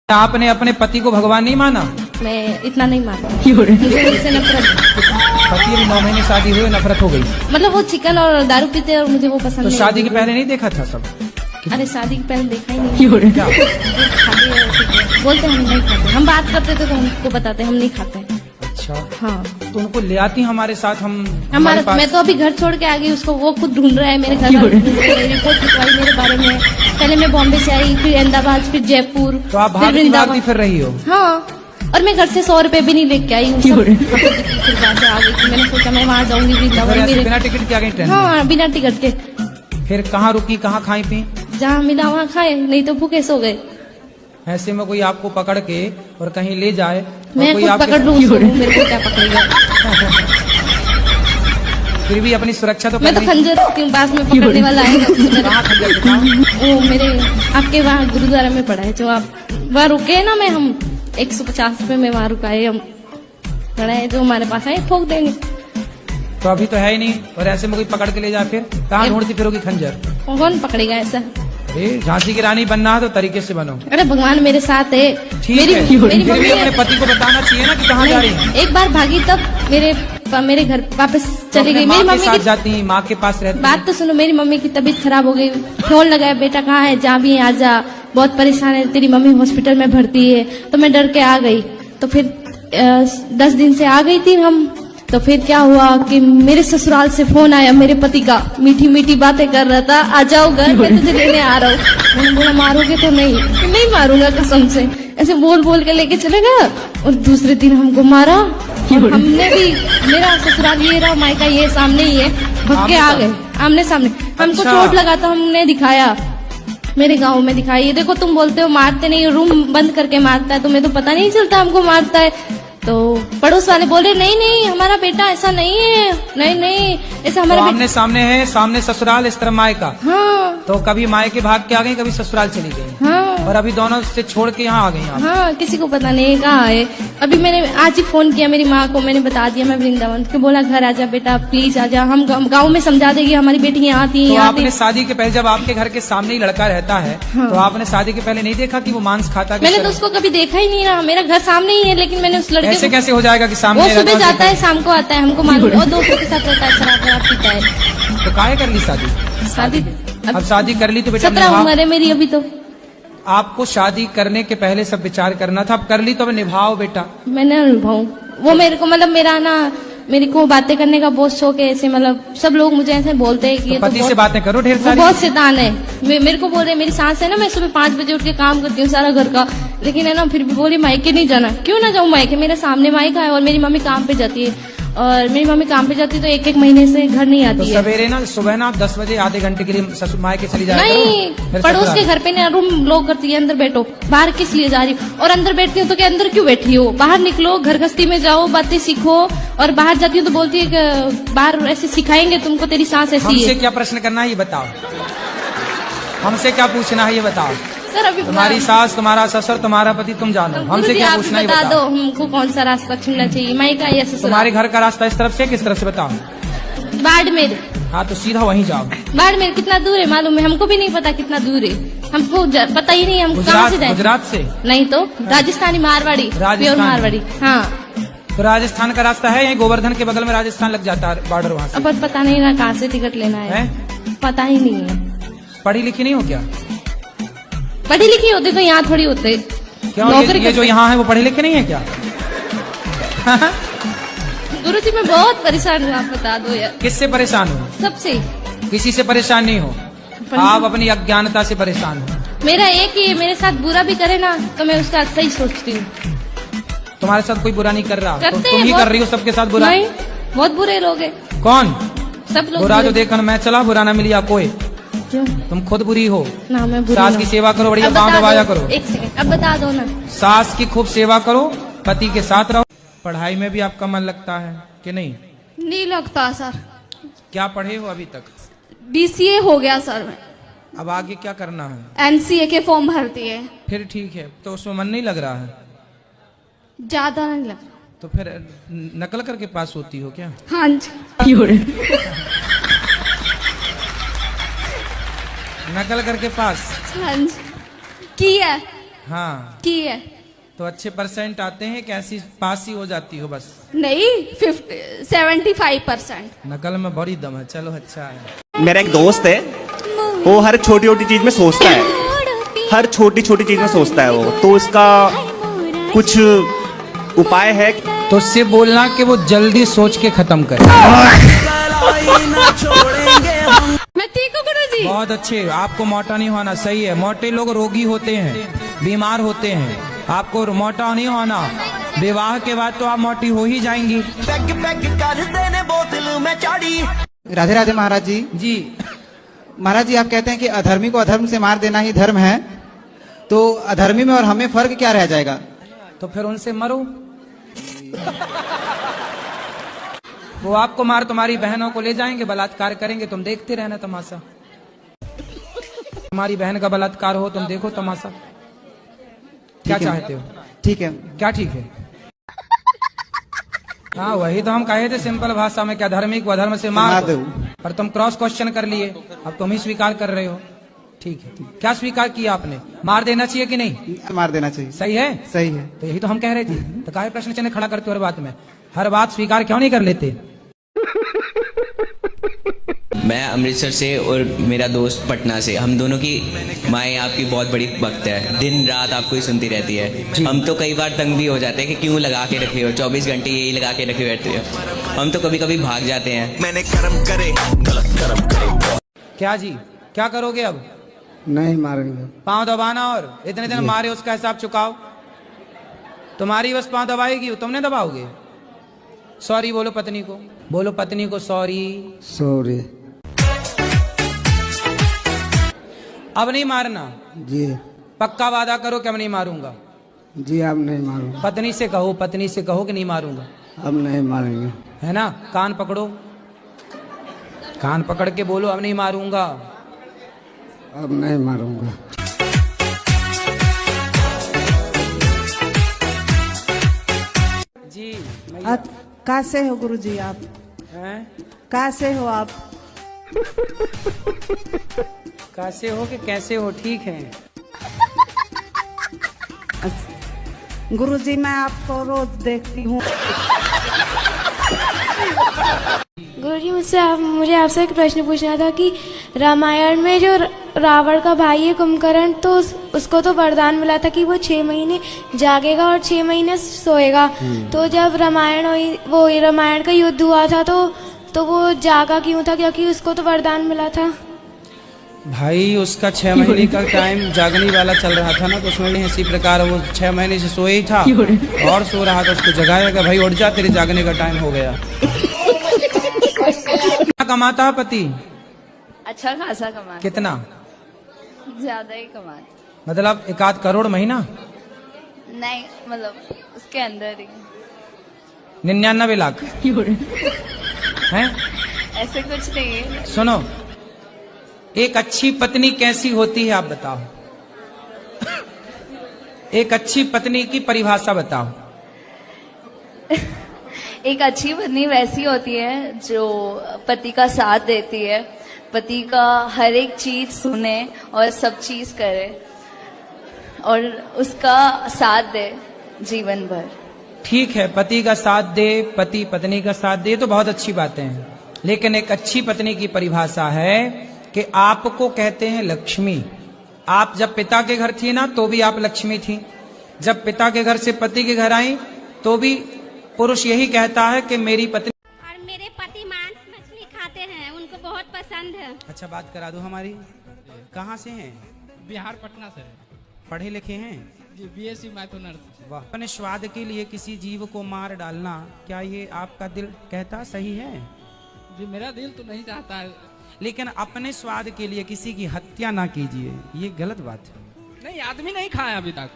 आपने अपने पति को भगवान नहीं माना? मैं इतना नहीं मानती, मुझे उससे नफरत। पति अभी 9 महीने शादी हुए, नफरत हो गई। मतलब वो चिकन और दारू पीते और मुझे वो पसंद तो नहीं। शादी के पहले नहीं देखा था सब? अरे शादी के पहले देखा ही नहीं। क्या? बोलते हम नहीं खाते, हम बात करते थे तो हमको बताते हम नहीं खाते। अच्छा हाँ, तो उनको ले आती हमारे साथ, हमारे मैं तो अभी घर छोड़ के आ गई, उसको वो खुद ढूंढ रहा है मेरे घर पर। रिपोर्ट लिखवाई मेरे बारे में। पहले मैं बॉम्बे से आई, फिर अहमदाबाद, फिर जयपुर, तो आप फिर वृंदावन फिर रही हो? हाँ, और मैं घर से 100 रुपए भी नहीं लेके आई हूँ। फिर वहाँ से आ गई थी, मैंने सोचा मैं वहाँ जाऊंगी वृंदावन। बिना टिकट के आ गई ट्रेन? हाँ, बिना टिकट के। फिर कहाँ रुकी, कहाँ खाई पी? जहाँ मिला वहाँ खाए, नहीं तो भूखे सो गए। ऐसे में कोई आपको पकड़ के और कहीं ले जाए, मैं कोई खुद आपके पकड़ लूँ उसको, मेरे को क्या पकड़ेगा? फिर भी अपनी सुरक्षा तो मैं तो खंजर रखती हूँ, पास में पकड़ने वाला आएगा। वो मेरे आपके वहाँ गुरुद्वारा में पड़ा है, जो आप वहाँ रुके ना, मैं हम 150 रुपए में वहाँ रुकाए, हम पड़ा है, जो हमारे पास आए ठोक देंगे। तो अभी तो है ही नहीं, और ऐसे में कोई पकड़ के ले जाए फिर कहाँ ढूंढती फिरोगी खंजर? कौन पकड़ेगा ऐसा? अरे झांसी की रानी बनना है तो तरीके से बनो। अरे भगवान मेरे साथ है। ठीक है, मेरी मम्मी अपने पति को बताना चाहिए ना कि कहाँ जा रही है। एक बार भागी तब मेरे घर वापस चली गई। मेरी मम्मी के साथ जाती है, माँ के पास रहती। बात तो सुनो, मेरी मम्मी की तबीयत खराब हो गई, फोन लगाया, बेटा कहाँ है, जा भी आजा, बहुत परेशान है, तेरी मम्मी हॉस्पिटल में भर्ती है। तो मैं डर के आ गई। तो फिर 10 दिन से आ गई थी हम। तो फिर क्या हुआ कि मेरे ससुराल से फोन आया मेरे पति का, मीठी मीठी बातें कर रहा था, आ जाओ घर, मैं तुझे लेने आ रहा हूँ। मैंने बोला मारोगे तो नहीं मारूंगा कसम से, ऐसे बोल बोल के लेके चले गया। और दूसरे दिन हमको मारा। हमने भी, मेरा ससुराल ये रहा, मायका ये सामने ही है, भग के आ गए आमने सामने। हमको चोट लगा तो हमने दिखाया, मेरे गांव में दिखाई, ये देखो तुम बोलते हो मारते नहीं, रूम बंद करके मारता है, तुम्हें तो पता नहीं चलता हमको मारता है। तो पड़ोस वाले बोले नहीं हमारा बेटा ऐसा नहीं है, नहीं ऐसा हमारा। तो आमने सामने है, सामने ससुराल, इस तरह मायका। हाँ, तो कभी मायके भाग के आ गई, कभी ससुराल चली गई। हाँ, और अभी दोनों से छोड़ के यहाँ आ गई आप। हाँ, किसी को पता नहीं कहाँ है। अभी मैंने आज ही फोन किया मेरी माँ को, मैंने बता दिया मैं वृंदावन, तो बोला घर आजा बेटा प्लीज आजा, हम गाँव में समझा देगी हमारी बेटी यहाँ आती है। तो आपने शादी के पहले, जब आपके घर के सामने ही लड़का रहता है, तो आपने शादी के पहले नहीं देखा कि वो मांस खाता? मैंने तो उसको कभी देखा ही नहीं ना, मेरा घर सामने ही है, लेकिन मैंने उस लड़के ऐसे कैसे हो जाएगा कि सामने? वो सुबह जाता है, शाम को आता है, हमको मालूम, और दोस्तों के साथ रहता है, शराब पीता है। तो काहे कर ली शादी? अब शादी कर ली तो बेटा 17 उम्र है मेरी अभी। तो आपको शादी करने के पहले सब विचार करना था, अब कर ली तो अब निभाओ बेटा। मैंने निभाऊं, वो मेरे को मतलब मेरा ना, मेरे को बातें करने का बहुत शौक है, ऐसे मतलब सब लोग मुझे ऐसे बोलते हैं कि तो पति से बातें करो ढेर सारी। बहुत शैतान है। मेरे को बोल रहे, मेरी सास है ना, मैं सुबह 5 बजे उठ के काम करती हूँ सारा घर का, लेकिन है ना फिर भी बोली मायके नहीं जाना। क्यों ना जाऊँ मायके, मेरे सामने मायका है, और मेरी मम्मी काम पे जाती है, और मेरी मम्मी काम पे जाती है तो 1-1 महीने से घर नहीं आती है। सवेरे ना, सुबह ना 10 बजे आधे घंटे के लिए ससुर मायके चली जाए। नहीं, पड़ोस के घर पे ना रूम लॉक करती है, अंदर बैठो, बाहर किस लिए जा रही हो? और अंदर बैठती हूँ तो क्या अंदर क्यों बैठी हो? बाहर निकलो, घर गस्ती में जाओ, बातें सीखो। और बाहर जाती हूँ तो बोलती है कि बाहर ऐसे सिखाएंगे तुमको, तेरी सास ऐसी है। हमसे क्या प्रश्न करना है ये बताओ, हमसे क्या पूछना है ये बताओ। सर अभी तुम्हारी सास, तुम्हारा ससुर, तुम्हारा पति, तुम जानो, हमसे क्या पूछना है बता दो, हमको कौन सा रास्ता चुनना चाहिए, मायका या ससुराल? तुम्हारे घर का रास्ता इस तरफ से किस तरफ से बताओ? बाड़मेर। हाँ तो सीधा वहीं जाओ। बाड़मेर कितना दूर है मालूम है? हमको भी नहीं पता कितना दूर है, हमको पता ही नहीं, हम कहाँ से जाए? गुजरात से नहीं तो राजस्थानी, मारवाड़ी, प्योर मारवाड़ी। हाँ, तो राजस्थान का रास्ता है, यही गोवर्धन के बगल में राजस्थान लग जाता है बॉर्डर, वहाँ से। अब पता नहीं ना कहाँ से टिकट लेना है, पता ही नहीं है। पढ़ी लिखी नहीं हो क्या? पढ़ी लिखी होते तो यहाँ थोड़ी होते। क्यों? ये जो यहाँ है वो पढ़े लिखे नहीं है क्या? गुरुजी मैं बहुत परेशान हूँ, आप बता दो यार। किससे परेशान हो? सबसे। किसी से परेशान नहीं हो, आप अपनी अज्ञानता से परेशान हो। मेरा एक ही, मेरे साथ बुरा भी करे ना तो मैं उसका अच्छा ही सोचती हूँ। तुम्हारे साथ कोई बुरा नहीं कर रहा, तो तुम ही बहुत, कर रही हो सबके साथ बुरा। नहीं, बहुत बुरे लोग हैं। कौन? सब लोग बुरा जो देखा मैं चला, बुरा ना मिलिया कोई। क्यों? तुम खुद बुरी हो ना, मैं बुरी सास की सेवा करो, बढ़िया पाँव दबाया करो। एक सेकंड, अब बता दो ना। सास की खूब सेवा करो, पति के साथ रहो। पढ़ाई में भी आपका मन लगता है कि नहीं? नहीं लगता सर। क्या पढ़े हो अभी तक? BCA हो गया सर। अब आगे क्या करना है? MCA के फॉर्म भरती है। फिर ठीक है, तो उसमें मन नहीं लग रहा है? ज्यादा नहीं लग। तो फिर नकल करके पास होती हो क्या? हाँ जी। नकल करके पास? हाँ जी, की है। हाँ, की है। तो अच्छे परसेंट आते हैं कि ऐसी पास ही हो जाती हो बस? नहीं, 75%। नकल में बड़ी दम है। चलो अच्छा है। मेरा एक दोस्त है, वो हर छोटी छोटी चीज में सोचता है, हर छोटी छोटी चीज में सोचता है वो, तो उसका कुछ उपाय है? तो उससे बोलना कि वो जल्दी सोच के खत्म करे। मैं ठीक हूँ गुरुजी। बहुत अच्छे। आपको मोटा नहीं होना, सही है। मोटे लोग रोगी होते हैं, बीमार होते हैं। आपको मोटा नहीं होना। विवाह के बाद तो आप मोटी हो ही जाएंगी। राधे राधे महाराज जी। जी, महाराज जी, आप कहते हैं कि अधर्मी को अधर्म से मार देना ही धर्म है, तो अधर्मी में और हमें फर्क क्या रह जाएगा? तो फिर उनसे मरो। वो आपको मार तुम्हारी बहनों को ले जाएंगे, बलात्कार करेंगे, तुम देखते रहना तमाशा। तुम्हारी बहन का बलात्कार हो, तुम देखो तमाशा। क्या ठीक है। चाहते हो? ठीक है। क्या ठीक है? हाँ, वही तो हम कहे थे सिंपल भाषा में, क्या धर्मी को अधर्म से मार दो। पर तुम क्रॉस क्वेश्चन कर लिए, अब तुम ही स्वीकार कर रहे हो। ठीक है, क्या स्वीकार किया आपने? मार देना चाहिए कि नहीं? मार देना चाहिए। सही है? सही है। तो यही तो हम कह रहे थे। तो काहे प्रश्न चिन्ह खड़ा करते हो हर बात में? हर बात स्वीकार क्यों नहीं कर लेते? मैं अमृतसर से और मेरा दोस्त पटना से, हम दोनों की माएँ आपकी बहुत बड़ी भक्त है, दिन रात आपको ही सुनती रहती है। हम तो कई बार तंग भी हो जाते हैं कि क्यों लगा के रखे हो, 24 घंटे यही लगा के रखे रहते हो। हम तो कभी कभी भाग जाते हैं। मैंने कर्म करे, गलत कर्म करे। क्या जी, क्या करोगे अब? नहीं मारेंगे। पांव दबाना, और इतने दिन मारे उसका हिसाब चुकाओ। तुम्हारी बस पांव दबाएगी, तुमने दबाओगे? सॉरी बोलो पत्नी को, बोलो पत्नी को सॉरी। सॉरी अब नहीं मारना। जी। पक्का वादा करो कि अब नहीं मारूंगा। जी, अब नहीं मारूंगा। पत्नी से कहो, पत्नी से कहो कि नहीं मारूंगा। अब नहीं मारेंगे। है ना? कान पकड़ो, कान पकड़ के बोलो अब नहीं मारूंगा। अब नहीं मारूंगा। जी कैसे हो गुरुजी आप? हैं? कैसे हो आप? कैसे हो कि कैसे हो? ठीक है। गुरुजी, मैं आपको रोज देखती हूँ। गुरुजी, मुझे आपसे एक प्रश्न पूछना था कि रामायण में जो रावण का भाई है कुंभकर्ण, तो उसको तो वरदान मिला था कि वो 6 महीने जागेगा और 6 महीने सोएगा। तो जब रामायण का युद्ध हुआ था तो वो जागा क्यों था? क्योंकि उसको तो वरदान मिला था। भाई उसका 6 महीने का टाइम जागने वाला चल रहा था ना, तो उसमें भी इसी प्रकार वो 6 महीने से सोए ही था और सो रहा था। उसको जगाएगा, भाई उठ जा, तेरे जागने का टाइम हो गया। कितना कमाता है पति? अच्छा खासा कमा। कितना? ज्यादा ही कमाता। मतलब 1-8 करोड़ महीना? नहीं, मतलब उसके अंदर ही 99 लाख हैं? ऐसे कुछ नहीं है। सुनो, एक अच्छी पत्नी कैसी होती है आप बताओ? एक अच्छी पत्नी की परिभाषा बताओ। एक अच्छी पत्नी वैसी होती है जो पति का साथ देती है, पति का हर एक चीज सुने और सब चीज करे और उसका साथ दे जीवन भर। ठीक है, पति का साथ दे, पति पत्नी का साथ दे, तो बहुत अच्छी बातें हैं। लेकिन एक अच्छी पत्नी की परिभाषा है कि आपको कहते हैं लक्ष्मी। आप जब पिता के घर थी ना, तो भी आप लक्ष्मी थी। जब पिता के घर से पति के घर आई, तो भी पुरुष यही कहता है कि मेरी पत्नी। और मेरे पति मांस मछली खाते हैं, उनको बहुत पसंद है। अच्छा, बात करा दो हमारी। कहाँ से हैं? बिहार, पटना से। पढ़े लिखे हैं? जी, बीएससी मैथ ऑनर्स। वाह। अपने स्वाद के लिए किसी जीव को मार डालना, क्या ये आपका दिल कहता सही है? जी, मेरा दिल तो नहीं चाहता है। लेकिन अपने स्वाद के लिए किसी की हत्या ना कीजिए, ये गलत बात है। नहीं, आदमी नहीं खाया अभी तक।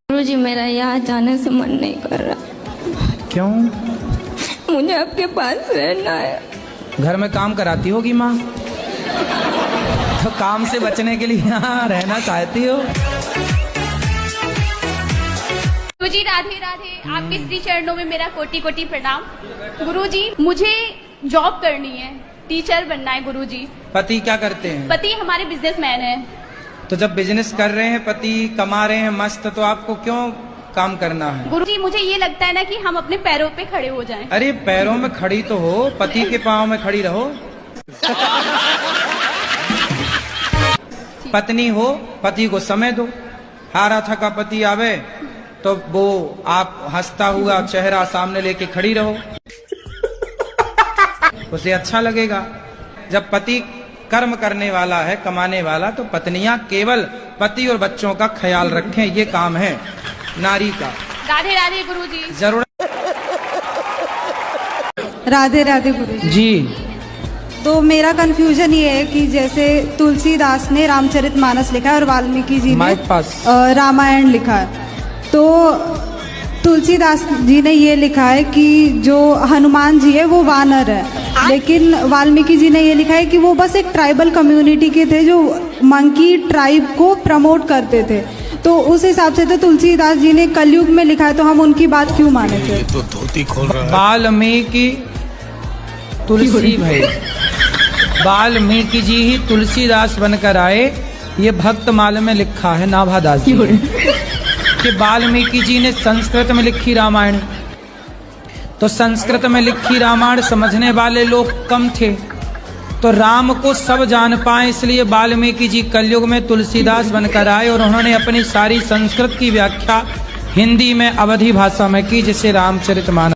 गुरुजी, मेरा यहाँ जाने से मन नहीं कर रहा। क्यों? मुझे आपके पास रहना है। घर में काम कराती होगी माँ, तो काम से बचने के लिए यहाँ रहना चाहती हो? गुरुजी राधे राधे। आपके श्री चरणों में मेरा कोटि कोटि प्रणाम। गुरुजी, मुझे जॉब करनी है टीचर बनना है गुरुजी। पति क्या करते हैं? पति हमारे बिजनेसमैन है। तो जब बिजनेस कर रहे हैं, पति कमा रहे हैं मस्त, तो आपको क्यों काम करना है? गुरुजी मुझे ये लगता है ना कि हम अपने पैरों पे खड़े हो जाएं। अरे पैरों में खड़ी तो हो, पति के पाँव में खड़ी रहो। पत्नी हो, पति को समय दो। हारा थका पति आवे तो वो आप हंसता हुआ चेहरा सामने लेके खड़ी रहो, उसे अच्छा लगेगा। जब पति कर्म करने वाला है, कमाने वाला, तो पत्नियां केवल पति और बच्चों का ख्याल रखें, ये काम है नारी का। राधे राधे गुरुजी। जरूर। राधे राधे गुरुजी। जी। तो मेरा कंफ्यूजन ये है कि जैसे तुलसीदास ने रामचरितमानस लिखा है और वाल्मीकि जी ने रामायण लिखा है, तो तुलसीदास जी ने ये लिखा है कि जो हनुमान जी है वो वानर है, लेकिन वाल्मीकि जी ने ये लिखा है कि वो बस एक ट्राइबल कम्युनिटी के थे जो मंकी ट्राइब को प्रमोट करते थे। तो उस हिसाब से तो तुलसीदास जी ने कलयुग में लिखा है, तो हम उनकी बात क्यों माने थे? तो धोती खोल रहा है। वाल्मीकि तुलसी भाई, वाल्मीकि जी ही तुलसीदास बनकर आए। ये भक्तमाल में लिखा है नाभादास जी कि वाल्मीकि जी ने संस्कृत में लिखी रामायण, तो संस्कृत में लिखी रामायण समझने वाले लोग कम थे, तो राम को सब जान पाए, इसलिए वाल्मीकि जी कलयुग में तुलसीदास बनकर आए और उन्होंने अपनी सारी संस्कृत की व्याख्या हिंदी में अवधी भाषा में की, जिसे रामचरितमानस